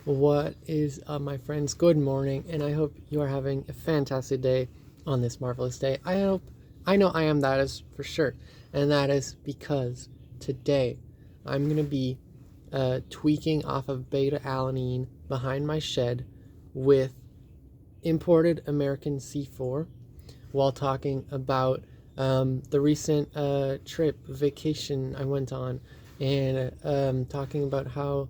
What is up, my friends? Good morning, and I hope you are having a fantastic day on this marvelous day. I know I am, that is for sure, and that is because today I'm going to be tweaking off of beta alanine behind my shed with imported American C4 while talking about the recent vacation I went on, and talking about how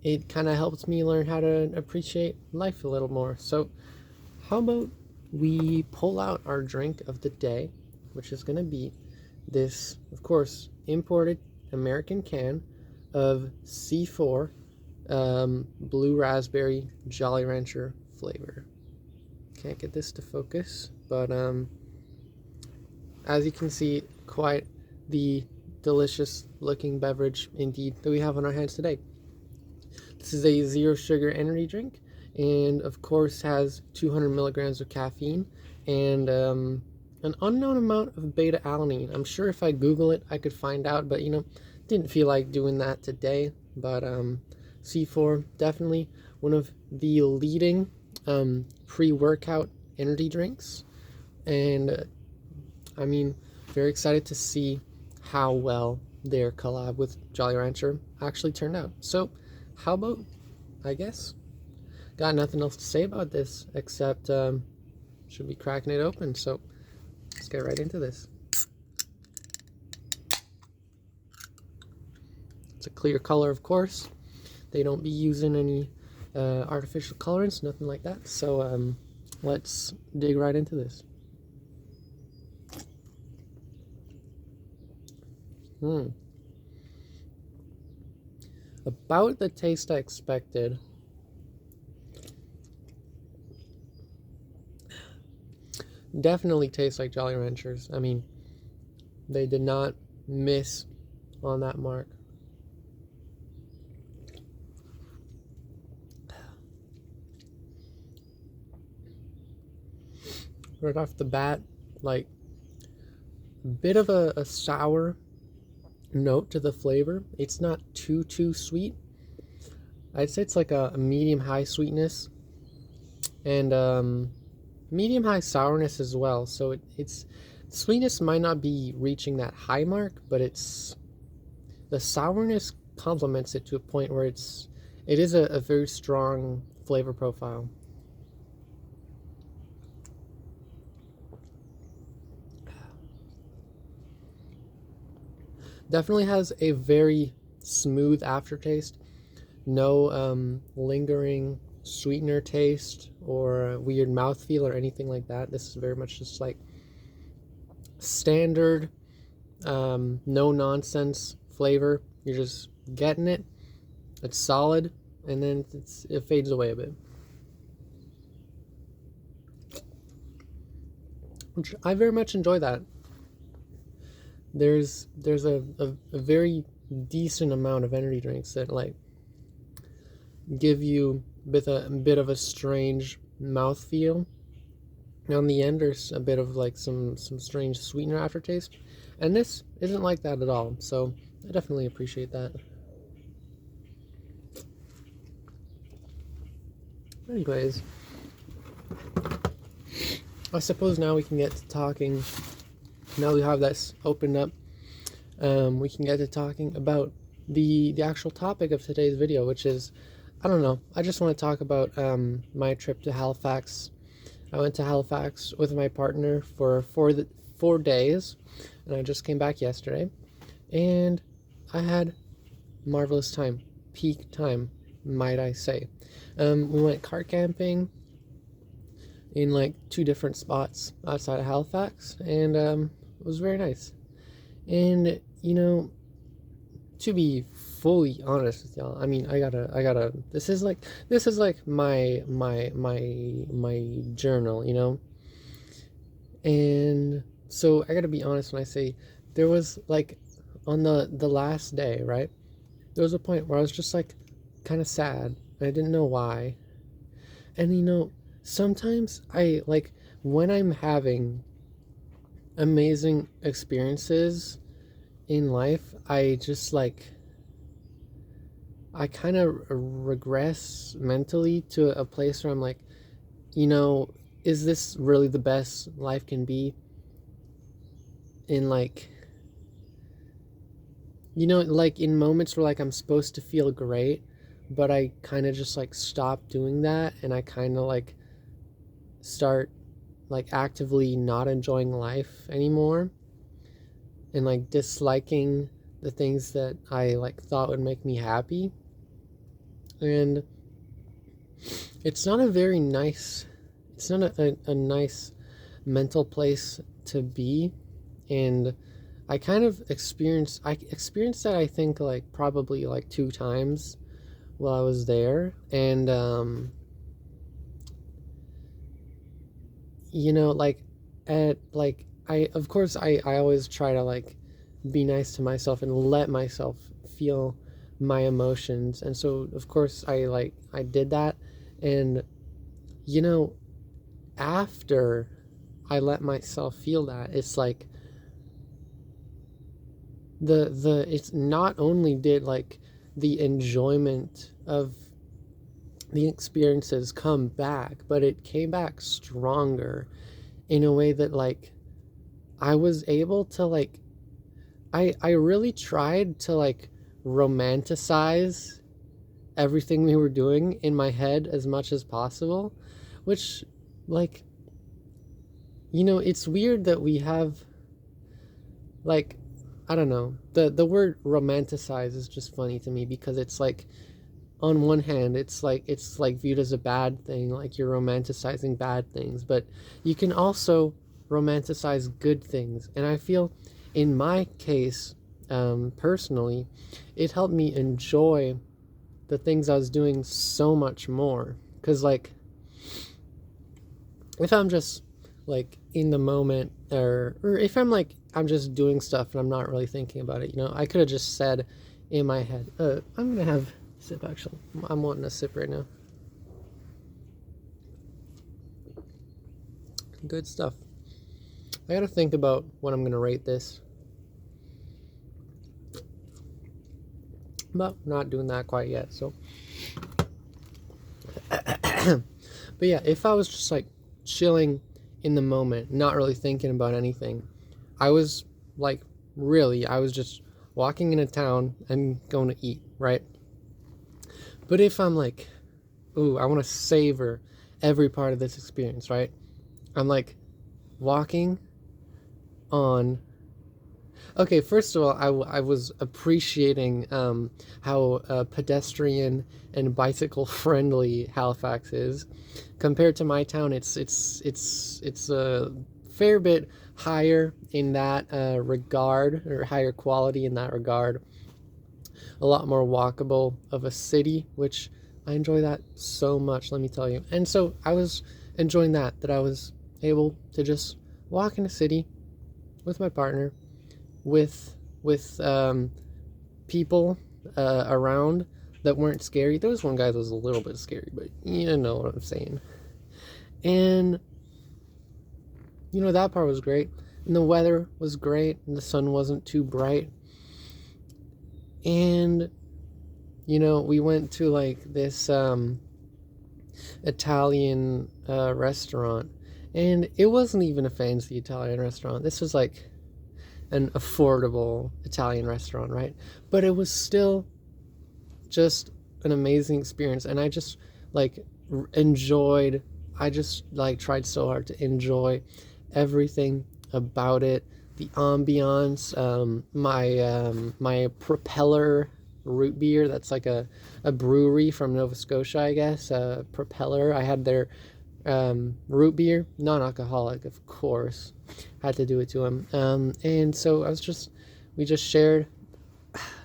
it kind of helps me learn how to appreciate life a little more. So, how about we pull out our drink of the day, which is going to be this, of course, imported American can of C4 blue raspberry Jolly Rancher flavor. Can't get this to focus, but as you can see, quite the delicious looking beverage indeed that we have on our hands today. This is a zero sugar energy drink, and of course has 200 milligrams of caffeine and an unknown amount of beta alanine. I'm sure if I Google it, I could find out, but didn't feel like doing that today. But C4, definitely one of the leading pre-workout energy drinks, and very excited to see how well their collab with Jolly Rancher actually turned out. So, how about, I guess, got nothing else to say about this except should be cracking it open. So, let's get right into this. It's a clear color, of course. They don't be using any artificial colorants, nothing like that. So, let's dig right into this. About the taste I expected. Definitely tastes like Jolly Ranchers. I mean, they did not miss on that mark. Right off the bat, like a bit of a sour note to the flavor. It's not too sweet. I'd say it's like a medium high sweetness and medium high sourness as well. So it's sweetness might not be reaching that high mark, but the sourness complements it to a point where it is a very strong flavor profile. Definitely has a very smooth aftertaste. No lingering sweetener taste or weird mouthfeel or anything like that. This is very much just like standard, no nonsense flavor. You're just getting it. It's solid, and then it fades away a bit. Which I very much enjoy that. There's a very decent amount of energy drinks that like give you a bit of a strange mouthfeel on the end, or a bit of like some strange sweetener aftertaste, and this isn't like that at all. So I definitely appreciate that. Anyways, I suppose now we can get to talking. Now we have this opened up, we can get to talking about the actual topic of today's video, which is, I don't know, I just want to talk about my trip to Halifax. I went to Halifax with my partner for 4 days, and I just came back yesterday, and I had marvelous time, peak time, might I say. We went car camping in like 2 different spots outside of Halifax, and it was very nice. And to be fully honest with y'all, I mean, I gotta. This is like my journal, and so I gotta be honest when I say there was like on the last day, right? There was a point where I was just like kind of sad. I didn't know why, and sometimes I like when I'm having amazing experiences in life, I I kind of regress mentally to a place where I'm like, you know, is this really the best life can be? In like, like in moments where like I'm supposed to feel great, but I kind of just like stop doing that, and I kind of like start like actively not enjoying life anymore, and like disliking the things that I like thought would make me happy. And it's not a very nice, it's not a nice mental place to be. And I experienced that, I think, like probably like two times while I was there. And like at like I of course I always try to like be nice to myself and let myself feel my emotions. And so of course I did that. And you know after I let myself feel that, it's like the it's not only did like the enjoyment of the experiences come back, but it came back stronger in a way that like I was able to like I really tried to like romanticize everything we were doing in my head as much as possible, which like it's weird that we have like I don't know, the word romanticize is just funny to me, because it's like on one hand it's like viewed as a bad thing, like you're romanticizing bad things, but you can also romanticize good things. And I feel in my case, personally, it helped me enjoy the things I was doing so much more. Because like if I'm just like in the moment, or if I'm just doing stuff and I'm not really thinking about it, I could have just said in my head, I'm gonna have a sip. Actually, I'm wanting a sip right now. Good stuff. I gotta think about what I'm gonna rate this, but not doing that quite yet. So but yeah, if I was just like chilling in the moment, not really thinking about anything, I was like I was just walking in a town and going to eat, right? But if I'm like, ooh, I want to savor every part of this experience, right? I'm like walking on. Okay, first of all, I was appreciating how pedestrian and bicycle friendly Halifax is compared to my town. It's a fair bit higher in that regard, or higher quality in that regard. A lot more walkable of a city, which I enjoy that so much, let me tell you. And so I was enjoying that I was able to just walk in a city with my partner, with people around that weren't scary. There was one guy that was a little bit scary, but you know what I'm saying. And that part was great, and the weather was great, and the sun wasn't too bright. And we went to like this Italian restaurant, and it wasn't even a fancy Italian restaurant. This was like an affordable Italian restaurant, right? But it was still just an amazing experience, and I just like enjoyed. I just like tried so hard to enjoy everything about it. The ambiance, my Propeller root beer. That's like a brewery from Nova Scotia, I guess. Propeller. I had their root beer, non-alcoholic, of course. Had to do it to him. And so we just shared.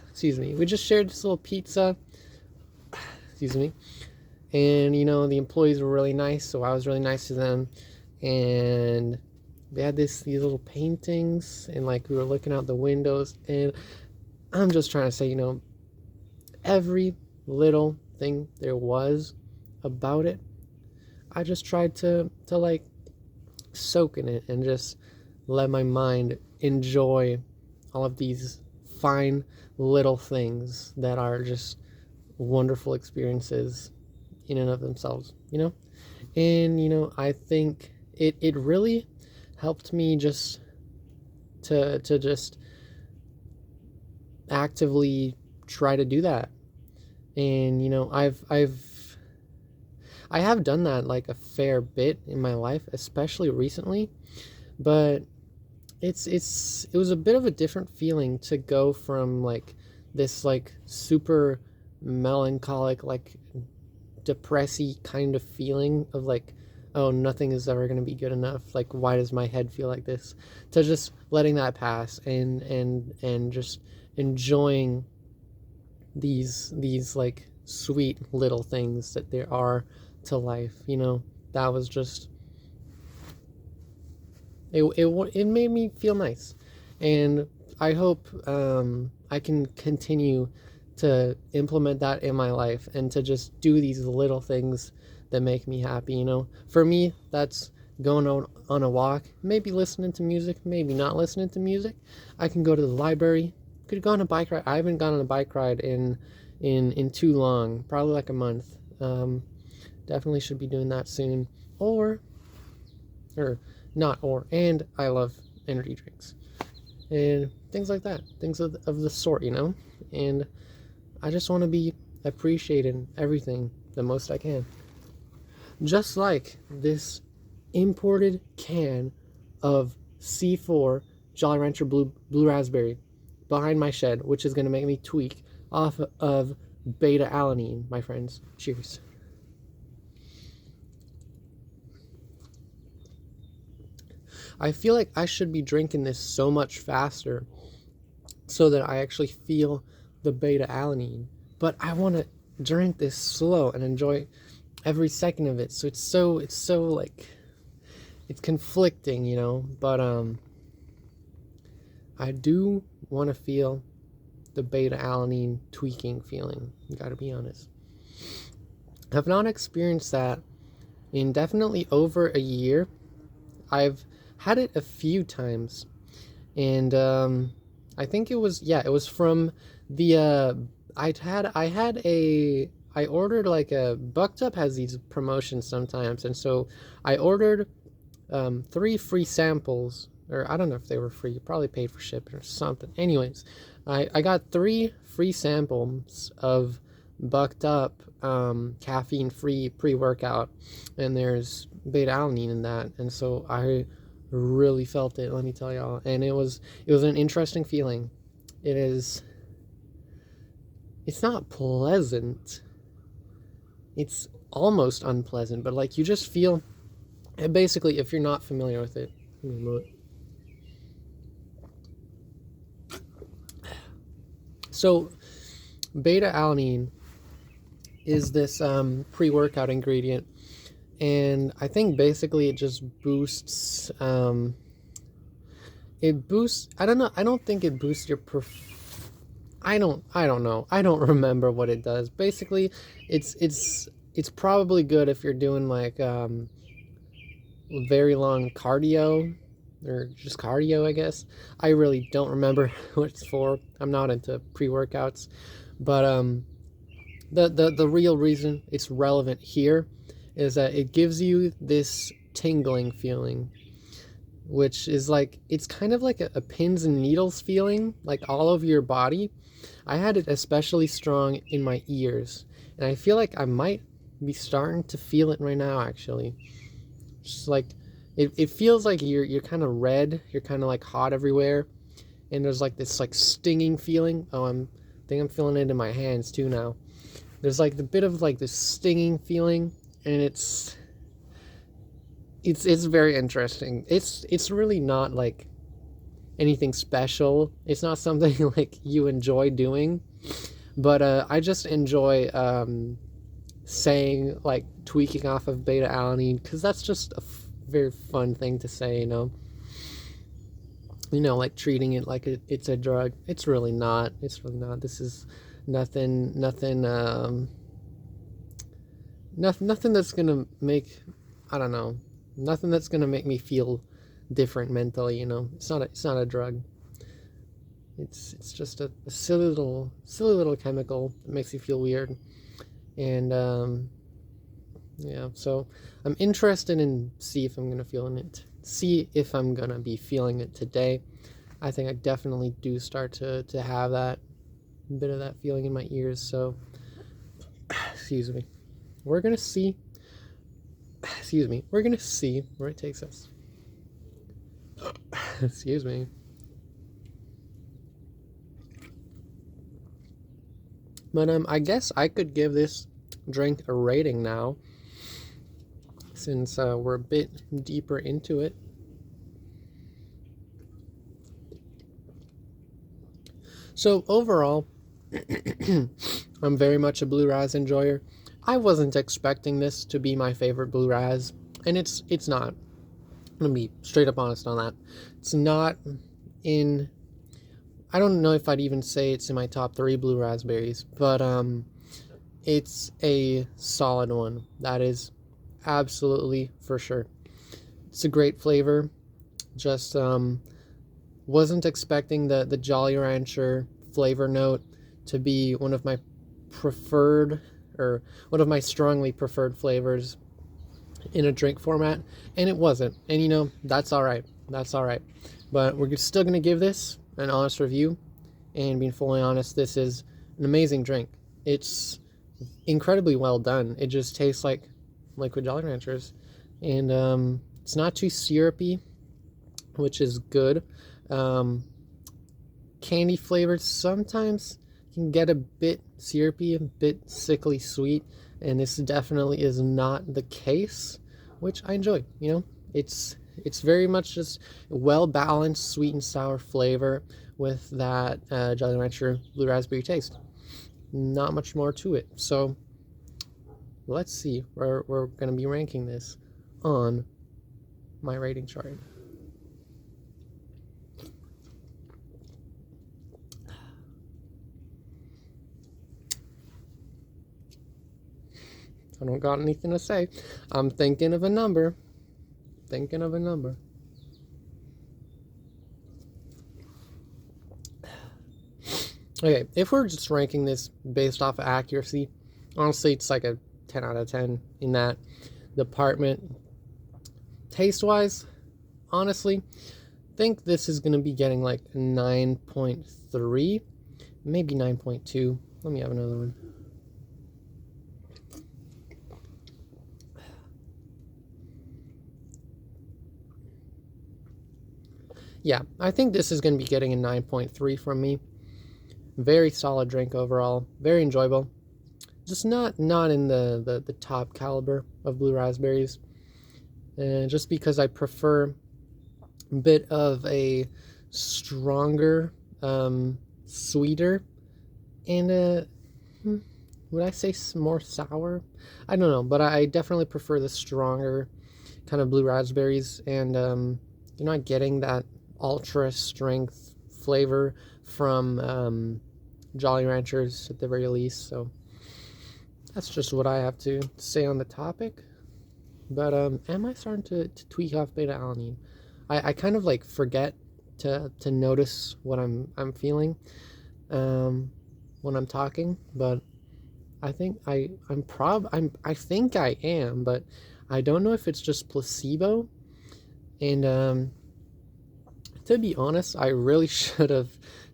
Excuse me. We just shared this little pizza. Excuse me. And the employees were really nice, so I was really nice to them. And they had these little paintings, and like we were looking out the windows, and I'm just trying to say, every little thing there was about it, I just tried to like soak in it and just let my mind enjoy all of these fine little things that are just wonderful experiences in and of themselves, you know? And, I think it really helped me just to just actively try to do that. And, I have done that like a fair bit in my life, especially recently, but it was a bit of a different feeling to go from like this like super melancholic, like depressy kind of feeling of like, oh, nothing is ever going to be good enough, like why does my head feel like this, to just letting that pass and just enjoying these like sweet little things that there are to life. That was just it made me feel nice, and I hope I can continue to implement that in my life and to just do these little things that make me happy. For me, that's going out on a walk, maybe listening to music, maybe not listening to music. I can go to the library, could go on a bike ride. I haven't gone on a bike ride in too long, probably like a month. Definitely should be doing that soon. Or not or and I love energy drinks and things like that, things of the sort, and I just want to be appreciating everything the most I can, just like this imported can of C4 Jolly Rancher blue raspberry behind my shed, which is going to make me tweak off of beta alanine, my friends. Cheers. I feel like I should be drinking this so much faster so that I actually feel the beta alanine. But I want to drink this slow and enjoy every second of it. So it's so like, it's conflicting, but I do want to feel the beta alanine tweaking feeling. You got to be honest. I've not experienced that in definitely over a year. I've had it a few times, and I think it was from the I ordered like a Bucked Up has these promotions sometimes, and so I ordered 3 free samples, or I don't know if they were free, probably paid for shipping or something. Anyways, I got 3 free samples of Bucked Up caffeine free pre-workout, and there's beta alanine in that, and so I really felt it, let me tell y'all. And it was an interesting feeling. It's not pleasant, it's almost unpleasant, but like you just feel, and basically, if you're not familiar with it, so beta alanine is this pre-workout ingredient, and I think basically it just boosts I don't know, I don't think it boosts your I don't know, I don't remember what it does. Basically it's probably good if you're doing like very long cardio, or just cardio, I guess. I really don't remember what it's for. I'm not into pre-workouts, but the real reason it's relevant here is that it gives you this tingling feeling, which is like, it's kind of like a pins and needles feeling, like all over your body. I had it especially strong in my ears, and I feel like I might be starting to feel it right now, actually. Just like, it feels like you're kind of red, you're kind of like hot everywhere, and there's like this like stinging feeling. I think I'm feeling it in my hands too now. There's like the bit of like this stinging feeling, and it's very interesting. It's really not like anything special. It's not something like you enjoy doing, but I just enjoy saying like tweaking off of beta alanine, because that's just a very fun thing to say, like treating it like it's a drug. It's really not. This is nothing that's gonna make, I don't know, nothing that's gonna make me feel different mentally. It's not a drug. It's just a silly little chemical that makes you feel weird. And yeah, so I'm interested in see if I'm gonna feel it. See if I'm gonna be feeling it today. I think I definitely do start to have that bit of that feeling in my ears. So excuse me. We're gonna see. Excuse me. We're gonna see where it takes us. Excuse me. But I guess I could give this drink a rating now, since we're a bit deeper into it. So overall, I'm very much a blue raz enjoyer. I wasn't expecting this to be my favorite blue raz, and it's not. I'm gonna be straight up honest on that. It's not in. I don't know if I'd even say it's in my top 3 blue raspberries, but it's a solid one. That is absolutely for sure. It's a great flavor. Just wasn't expecting the Jolly Rancher flavor note to be one of my preferred, or one of my strongly preferred flavors in a drink format, and it wasn't. And that's all right. That's all right. But we're still going to give this an honest review, and being fully honest, this is an amazing drink. It's incredibly well done. It just tastes like liquid Jolly Ranchers, and it's not too syrupy, which is good. Candy flavored sometimes can get a bit syrupy, a bit sickly sweet, and this definitely is not the case, which I enjoy. It's very much just well balanced sweet and sour flavor with that Jolly Rancher blue raspberry taste. Not much more to it. So let's see where we're going to be ranking this on my rating chart. I don't got anything to say. I'm thinking of a number. Thinking of a number. Okay, if we're just ranking this based off of accuracy, honestly, it's like a 10 out of 10 in that department. Taste-wise, honestly, think this is going to be getting like a 9.3, maybe 9.2. Let me have another one. Yeah, I think this is going to be getting a 9.3 from me. Very solid drink overall. Very enjoyable. Just not in the top caliber of blue raspberries. And just because I prefer a bit of a stronger, sweeter, and would I say more sour? I don't know, but I definitely prefer the stronger kind of blue raspberries, and you're not getting that ultra strength flavor from Jolly Ranchers at the very least. So that's just what I have to say on the topic. But am I starting to tweak off beta alanine? I kind of like forget to notice what I'm feeling when I'm talking, but I think I think I am, but I don't know if it's just placebo. And to be honest, I really should have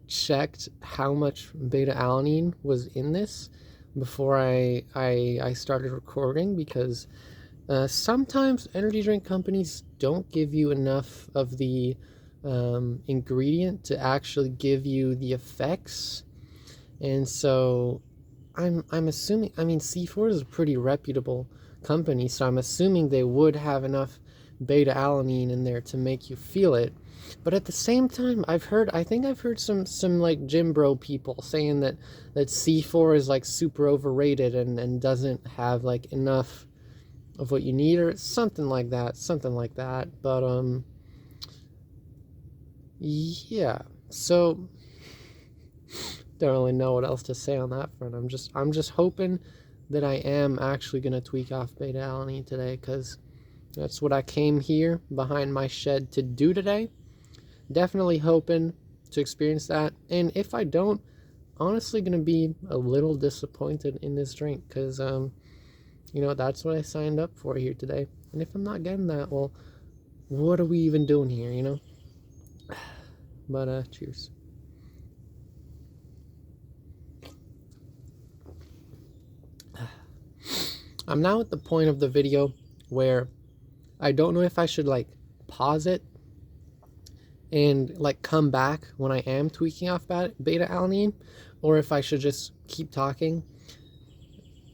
checked how much beta alanine was in this before I started recording, because sometimes energy drink companies don't give you enough of the ingredient to actually give you the effects. And so I'm assuming, I mean, C4 is a pretty reputable company, so I'm assuming they would have enough beta alanine in there to make you feel it. But at the same time, I think I've heard some like gym bro people saying that C4 is like super overrated and doesn't have like enough of what you need, or something like that. But yeah, so don't really know what else to say on that front. I'm just hoping that I am actually gonna tweak off beta alanine today, because that's what I came here behind my shed to do today. Definitely hoping to experience that. And if I don't, honestly gonna be a little disappointed in this drink, because that's what I signed up for here today. And if I'm not getting that, well, what are we even doing here? But cheers. I'm now at the point of the video where I don't know if I should like pause it and like come back when I am tweaking off beta alanine, or if I should just keep talking,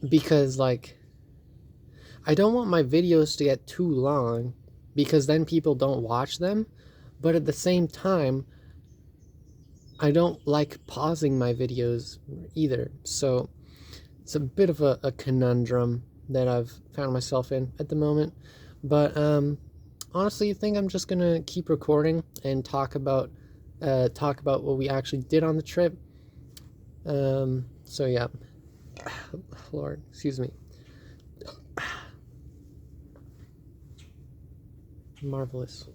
because like I don't want my videos to get too long, because then people don't watch them, but at the same time I don't like pausing my videos either. So it's a bit of a conundrum that I've found myself in at the moment. But honestly, I think I'm just gonna keep recording and talk about what we actually did on the trip. So yeah, Lord, excuse me. Marvelous.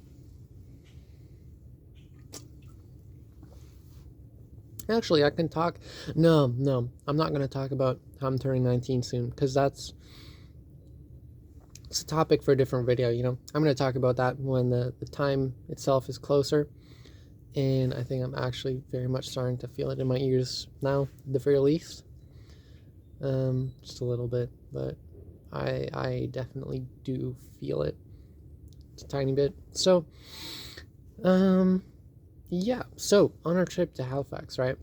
Actually, I can talk. No, I'm not going to talk about how I'm turning 19 soon, because it's a topic for a different video. I'm going to talk about that when the time itself is closer. And I think I'm actually very much starting to feel it in my ears now, at the very least. Just a little bit, but I definitely do feel it. It's a tiny bit. So, yeah, so on our trip to Halifax, right?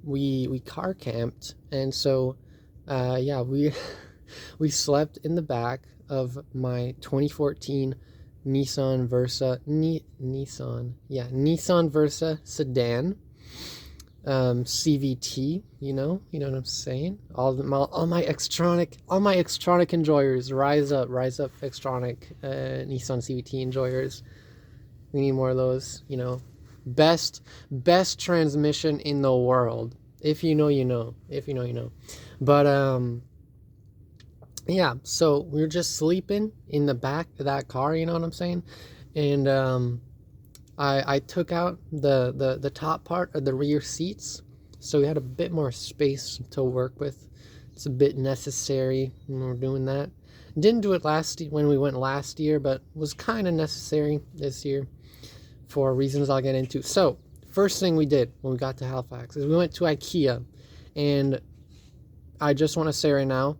We car camped, and so yeah, we slept in the back of my 2014 Nissan Versa Nissan Versa sedan, CVT. You know what I'm saying? All my Xtronic enjoyers, rise up Xtronic Nissan CVT enjoyers. We need more of those. Best transmission in the world. If you know, you know. If you know, you know. But yeah, so we were just sleeping in the back of that car, you know what I'm saying? And I took out the top part of the rear seats, so we had a bit more space to work with. It's a bit necessary when we're doing that. Didn't do it when we went last year, but was kind of necessary this year for reasons I'll get into. So, first thing we did when we got to Halifax is we went to IKEA. And I just want to say right now,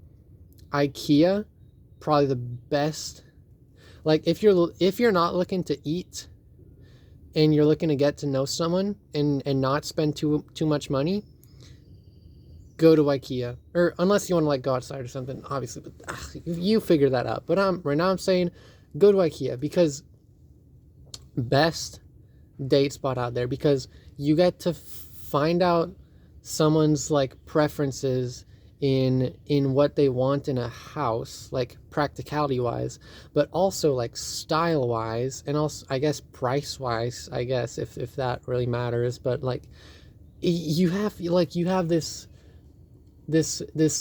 IKEA, probably the best. Like, if you're not looking to eat and you're looking to get to know someone and not spend too much money, go to IKEA. Or unless you want to like go outside or something, obviously, but you figure that out. But right now I'm saying go to IKEA, because best date spot out there, because you get to find out someone's like preferences in what they want in a house, like practicality wise, but also like style wise, and also I guess price wise, I guess, if that really matters. But like you have this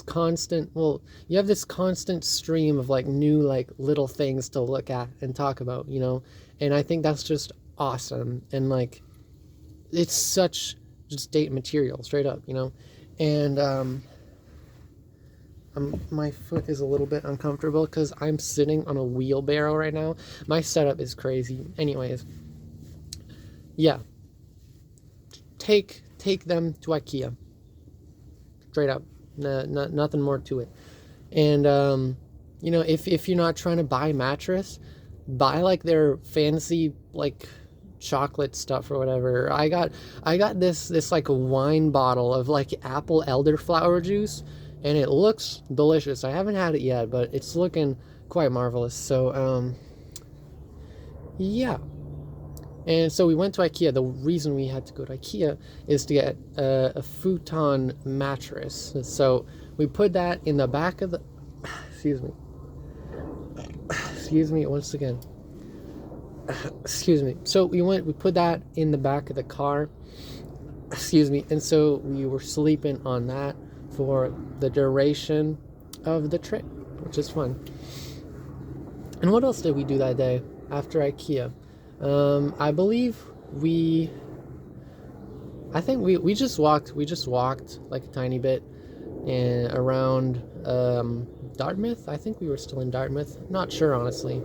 constant, you have this constant stream of like new like little things to look at and talk about, and I think that's just awesome. And like it's such just date material, straight up, and my foot is a little bit uncomfortable because I'm sitting on a wheelbarrow right now. My setup is crazy. Anyways, yeah, take them to IKEA, straight up. Nothing more to it. And if you're not trying to buy a mattress, buy like their fancy like chocolate stuff or whatever. I got this like a wine bottle of like apple elderflower juice, and it looks delicious. I haven't had it yet, but it's looking quite marvelous. So yeah. And so we went to IKEA. The reason we had to go to IKEA is to get a futon mattress. So we put that in the back of the... Excuse me once again. Excuse me. So we put that in the back of the car. Excuse me. And so we were sleeping on that for the duration of the trip, which is fun. And what else did we do that day after IKEA? I believe we I think we just walked like a tiny bit and around Dartmouth. I think we were still in Dartmouth. Not sure honestly.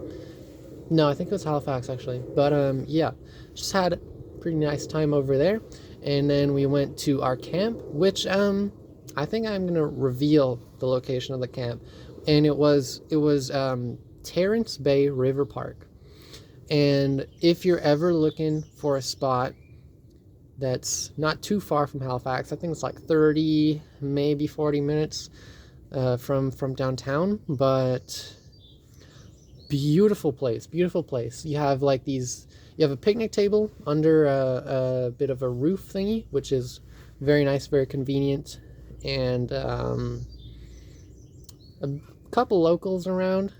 No, I think it was Halifax actually. But yeah, just had a pretty nice time over there. And then we went to our camp, which I think I'm gonna reveal the location of the camp. And it was Terrence Bay River Park. And if you're ever looking for a spot that's not too far from Halifax, I think it's like 30, maybe 40 minutes from downtown, but beautiful place, beautiful place. You have a picnic table under a bit of a roof thingy, which is very nice, very convenient, and a couple locals around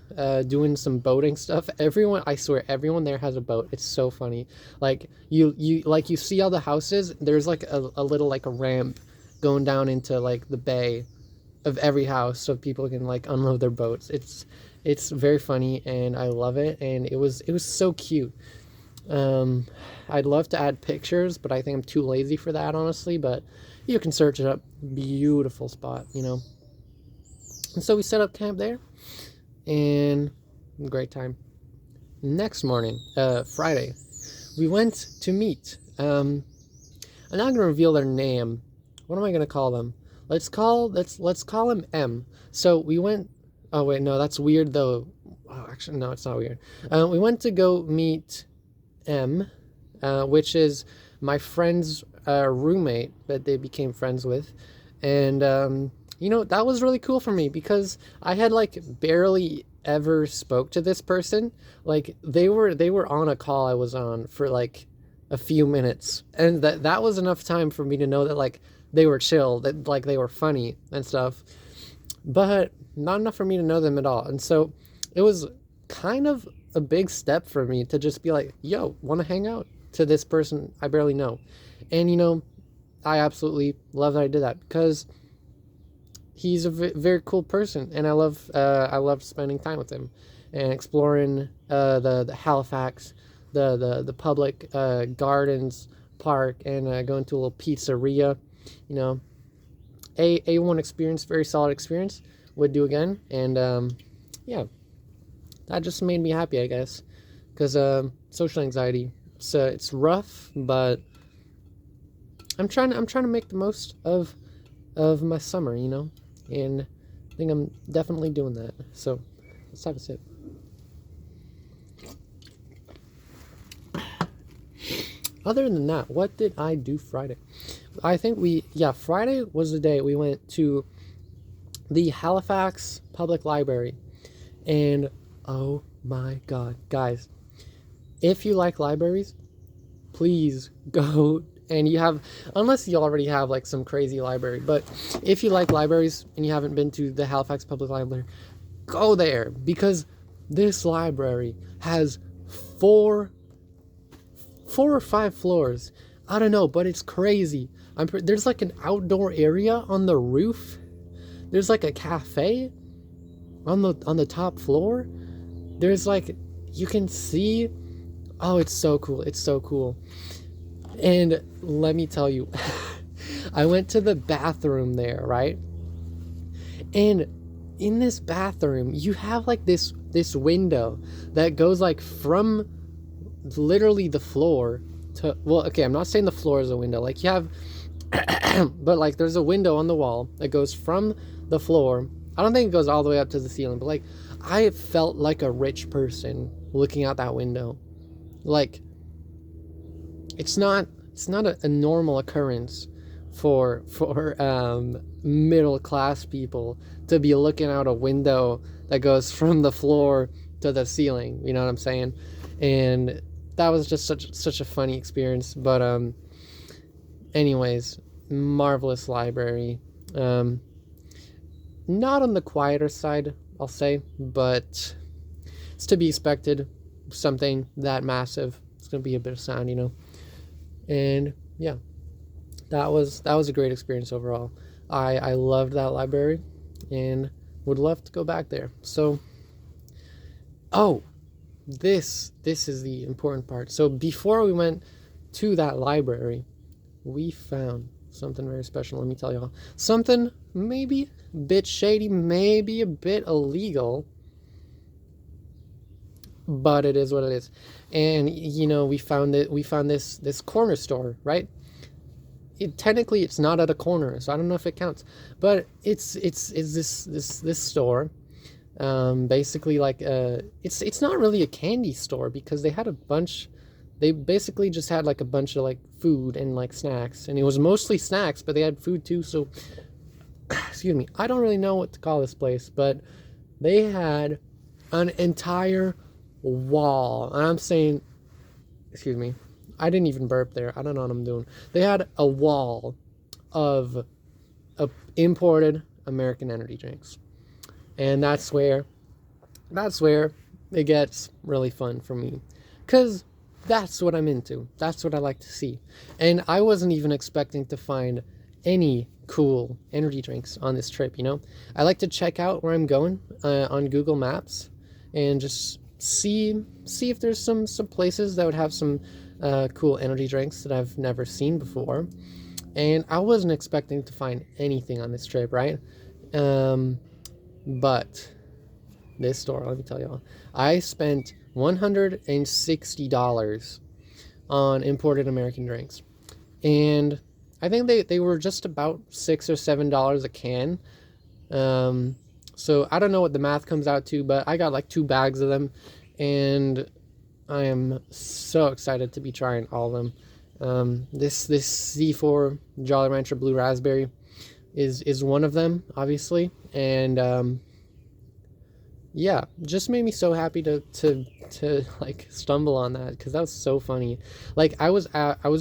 doing some boating stuff. Everyone, I swear, everyone there has a boat. It's so funny. Like you see all the houses. There's like a little like a ramp going down into like the bay of every house, so people can like unload their boats. It's very funny, and I love it. And it was so cute. I'd love to add pictures, but I think I'm too lazy for that, honestly. But you can search it up. Beautiful spot, you know. And so we set up camp there, and great time. Next morning, Friday, we went to meet. I'm not gonna reveal their name. What am I gonna call them? Let's call him M. So we went. Oh wait, no, that's weird though. Oh, actually, no, it's not weird. We went to go meet M, which is my friend's roommate that they became friends with, and that was really cool for me because I had like barely ever spoke to this person. Like they were on a call I was on for like a few minutes, and that was enough time for me to know that like they were chill, that like they were funny and stuff, but not enough for me to know them at all. And so it was kind of a big step for me to just be like, yo, want to hang out to this person I barely know. And I absolutely love that I did that because he's a very cool person, and I love spending time with him and exploring the Halifax, the public gardens park, and going to a little pizzeria. A1 experience, very solid experience. Would do again. And yeah, that just made me happy, I guess, because social anxiety, so it's rough, but I'm trying to make the most of my summer, and I think I'm definitely doing that. So let's have a sip. Other than that, what did I do Friday? I think Friday was the day we went to the Halifax Public Library. And oh my God, guys, if you like libraries, please go. And unless you already have like some crazy library, but if you like libraries and you haven't been to the Halifax Public Library, go there, because this library has four or five floors. I don't know, but it's crazy. There's like an outdoor area on the roof. There's like a cafe on the top floor. There's like, you can see. Oh, it's so cool. It's so cool. And let me tell you, I went to the bathroom there, right? And in this bathroom, you have like this window that goes like from literally the floor to, well, okay, I'm not saying the floor is a window. Like you have, but like there's a window on the wall that goes from the floor. I don't think it goes all the way up to the ceiling, but like I felt like a rich person looking out that window. Like it's not a normal occurrence for middle class people to be looking out a window that goes from the floor to the ceiling. You know what I'm saying? And that was just such a funny experience. But anyways, marvelous library. Not on the quieter side, I'll say, but it's to be expected. Something that massive, it's gonna be a bit of sound, And yeah, that was a great experience overall. I loved that library and would love to go back there. So, this is the important part. So before we went to that library, we found something very special. Let me tell y'all. Something maybe a bit shady, maybe a bit illegal, but it is what it is. And we found it. We found this corner store, right? Technically, it's not at a corner, so I don't know if it counts. But it's this store. Basically, like it's not really a candy store because they had a bunch. They basically just had like a bunch of like food and like snacks, and it was mostly snacks, but they had food too. So, excuse me, I don't really know what to call this place, but they had an entire wall. And I'm saying, excuse me, I didn't even burp there. I don't know what I'm doing. They had a wall of imported American energy drinks, and that's where it gets really fun for me, because that's what I'm into. That's what I like to see. And I wasn't even expecting to find any cool energy drinks on this trip, I like to check out where I'm going on Google Maps and just see if there's some places that would have some cool energy drinks that I've never seen before. And I wasn't expecting to find anything on this trip, right? But this store, let me tell y'all, I spent $160 on imported American drinks, and I think they were just about $6 or $7 a can. So I don't know what the math comes out to, but I got like 2 bags of them, and I am so excited to be trying all of them. This C4 Jolly Rancher Blue Raspberry is one of them, obviously, and yeah, just made me so happy to like stumble on that, because that was so funny. Like I was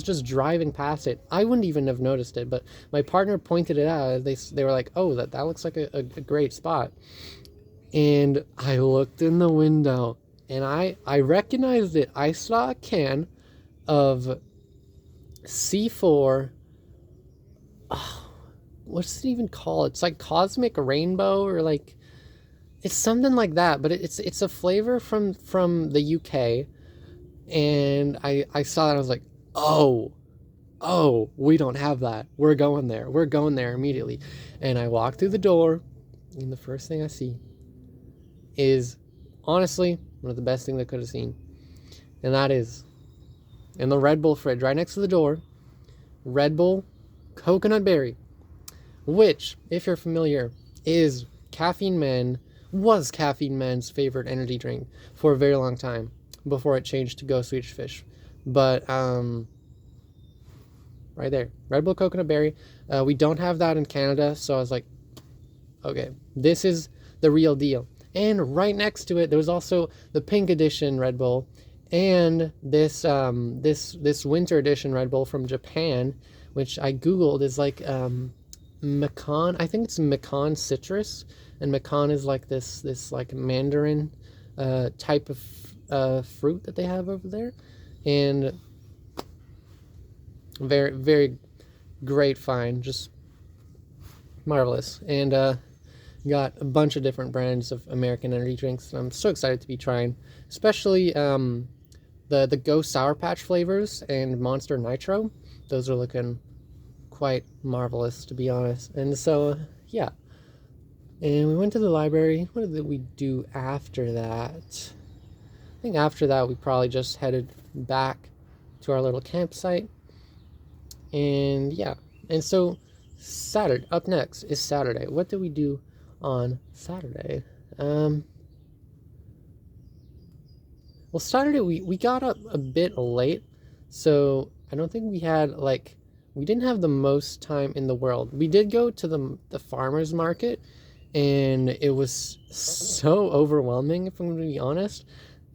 just driving past it. I wouldn't even have noticed it, but my partner pointed it out. They were like, "Oh, that looks like a great spot." And I looked in the window, and I recognized it. I saw a can of C4. Oh, what's it even called? It's like Cosmic Rainbow, or like, it's something like that, but it's a flavor from the UK. And I saw that, I was like, oh, we don't have that. We're going there immediately. And I walk through the door, and the first thing I see is honestly one of the best things I could have seen. And that is in the Red Bull fridge right next to the door, Red Bull Coconut Berry, which, if you're familiar, was Caffeine Man's favorite energy drink for a very long time before it changed to Go Swedish Fish. But right there, Red Bull Coconut Berry. We don't have that in Canada, so I was like, okay, this is the real deal. And right next to it, there was also the Pink Edition Red Bull, and this winter edition Red Bull from Japan, which I googled, is like Macon. I think it's Macon citrus, and Macon is like this like mandarin type of fruit that they have over there, and very, very great find, just marvelous. And got a bunch of different brands of American energy drinks, and I'm so excited to be trying, especially the Go Sour Patch flavors and Monster Nitro. Those are looking quite marvelous, to be honest. And so yeah, and we went to the library. What did we do after that? I think after that we probably just headed back to our little campsite. And yeah, and so Saturday, up next is Saturday. What did we do on Saturday? Well, Saturday we got up a bit late, so I don't think we didn't have the most time in the world. We did go to the farmer's market, and it was so overwhelming, if I'm going to be honest.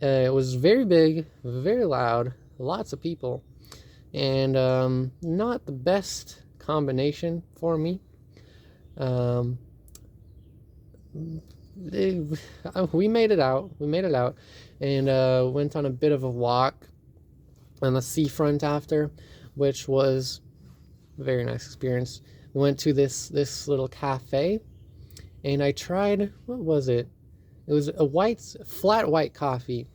It was very big, very loud, lots of people, and not the best combination for me. We made it out, and went on a bit of a walk on the seafront after, which was a very nice experience. We went to this little cafe, and I tried, what was it? It was a flat white coffee,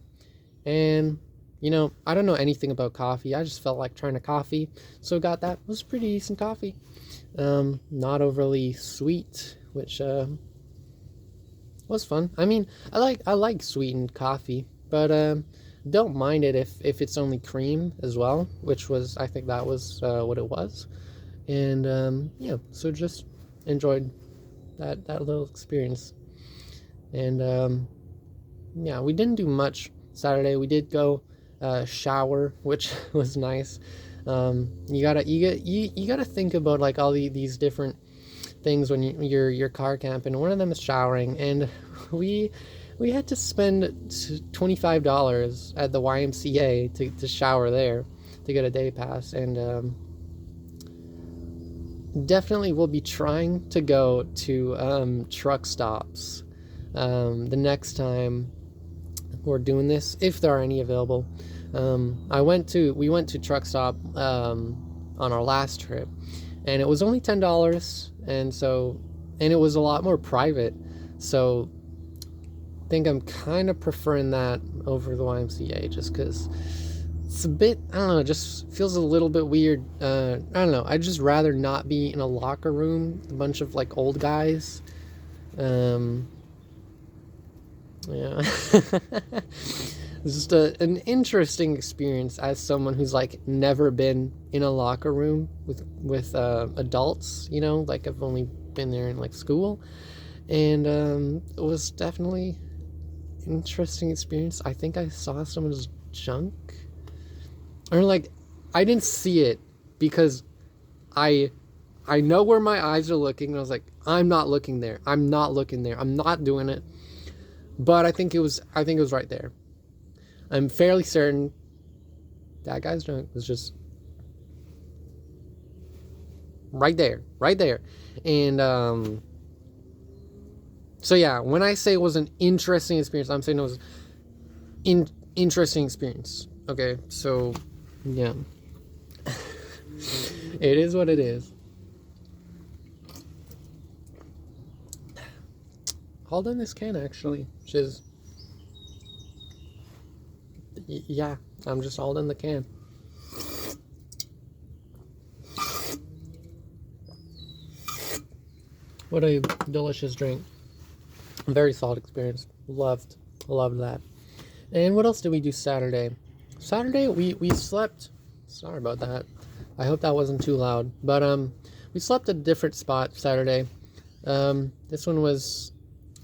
and I don't know anything about coffee. I just felt like trying a coffee, so got that. It was pretty decent coffee. Not overly sweet, which was fun. I mean, I like sweetened coffee, but don't mind it if it's only cream as well, which was, I think that was what it was. And yeah, so just enjoyed that little experience. And yeah, we didn't do much Saturday. We did go shower, which was nice. You gotta think about like all these different things when you're car camping. One of them is showering, and we we had to spend $25 at the YMCA to shower there to get a day pass, and definitely will be trying to go to truck stops the next time we're doing this, if there are any available. We went to truck stop on our last trip, and it was only $10, and it was a lot more private. So I think I'm kind of preferring that over the YMCA, just because it's a bit, I don't know, it just feels a little bit weird. I don't know, I'd just rather not be in a locker room with a bunch of like old guys. Yeah. It's just an interesting experience as someone who's like never been in a locker room with adults. Like I've only been there in like school, and it was definitely an interesting experience. I think I saw someone's junk, or like I didn't see it because I know where my eyes are looking, and I was like, I'm not looking there. I'm not looking there. I'm not doing it. But I think it was right there. I'm fairly certain that guy's junk was just right there. And so yeah, when I say it was an interesting experience, I'm saying it was interesting experience. Okay, so yeah. It is what it is. Holding this can actually, which is, yeah, I'm just holding the can. What a delicious drink. Very solid experience. Loved that. And what else did we do Saturday? Saturday we slept. Sorry about that. I hope that wasn't too loud. But we slept at a different spot Saturday. This one was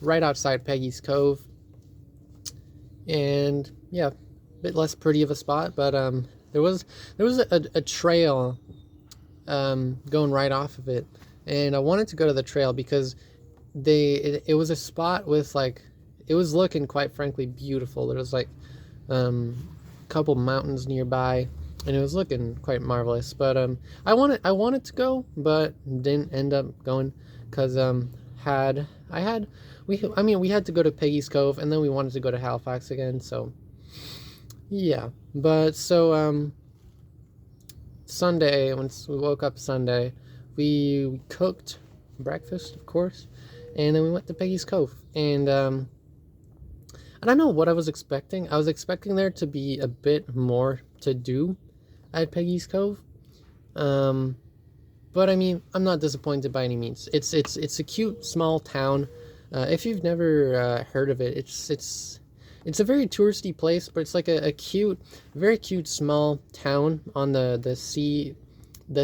right outside Peggy's Cove. And yeah, a bit less pretty of a spot, but there was a trail going right off of it, and I wanted to go to the trail because it was a spot with like, it was looking quite frankly beautiful. There was like a couple mountains nearby, and it was looking quite marvelous. But I wanted to go, but didn't end up going because we had to go to Peggy's Cove, and then we wanted to go to Halifax again. So yeah, but so Sunday, once we woke up Sunday, we cooked breakfast, of course, and then we went to Peggy's Cove. And I don't know what I was expecting. I was expecting there to be a bit more to do at Peggy's Cove. But I mean, I'm not disappointed by any means. It's a cute small town. If you've never heard of it, it's a very touristy place, but it's like a cute, very cute small town on the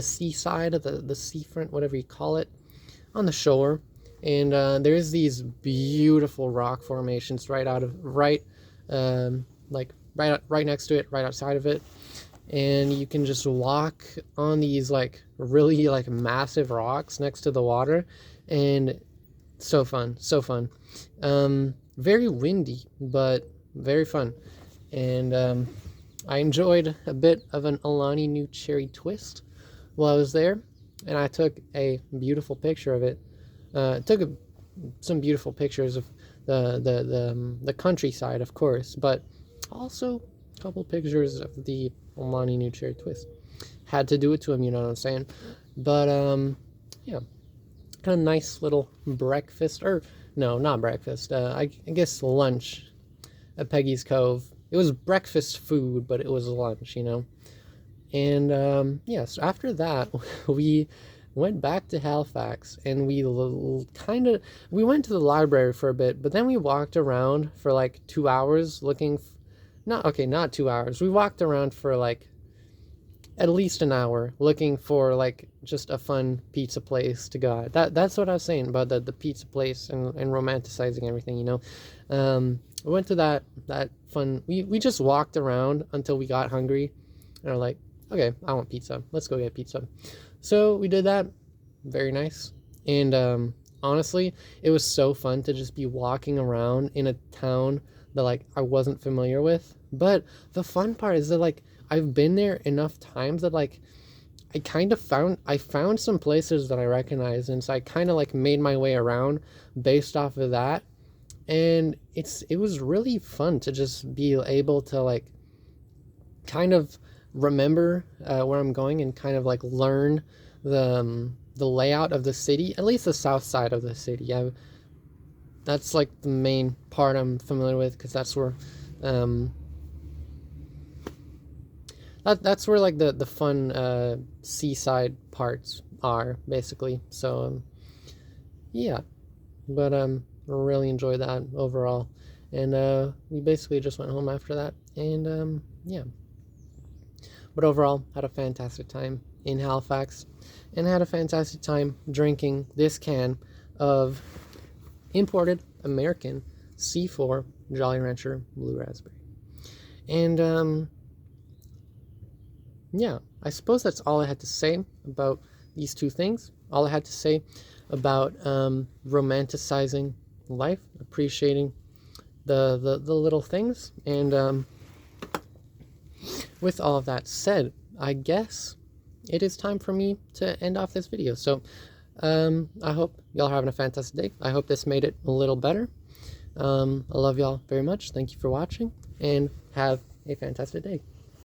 seaside of the seafront, whatever you call it, on the shore. And there's these beautiful rock formations right next to it, right outside of it. And you can just walk on these like really like massive rocks next to the water, and so fun. Very windy, but very fun. And I enjoyed a bit of an Alani Nu cherry twist while I was there, and I took a beautiful picture of it. Some beautiful pictures of the countryside, of course, but also a couple pictures of the Alani Nu cherry twist. Had to do it to him, you know what I'm saying? But yeah, a nice little breakfast, or no, not breakfast. I guess lunch at Peggy's Cove. it was breakfast food, but it was lunch, you know. And yes, after that, we went back to Halifax, and kind of we went to the library for a bit, but then we walked around for like 2 hours looking. Not 2 hours. We walked around for like at least an hour looking for like just a fun pizza place to go at. That's what I was saying about the pizza place and romanticizing everything, you know. We went to that fun. We just walked around until we got hungry, and we're like, okay, I want pizza. Let's go get pizza. So we did that. Very nice. And honestly, it was so fun to just be walking around in a town that like I wasn't familiar with. But the fun part is that like I've been there enough times that like I found some places that I recognize, and so I kind of like made my way around based off of that. And it was really fun to just be able to like kind of remember where I'm going and kind of like learn the layout of the city, at least the south side of the city. That's like the main part I'm familiar with, because that's where that's where like the fun seaside parts are basically. So yeah, but really enjoyed that overall. And we basically just went home after that, and yeah. But overall, had a fantastic time in Halifax, and had a fantastic time drinking this can of imported American C4 Jolly Rancher Blue Raspberry. And yeah, I suppose that's all I had to say about these two things. All I had to say about romanticizing life, appreciating the little things. And with all of that said, I guess it is time for me to end off this video. So I hope y'all are having a fantastic day. I hope this made it a little better. I love y'all very much. Thank you for watching, and have a fantastic day.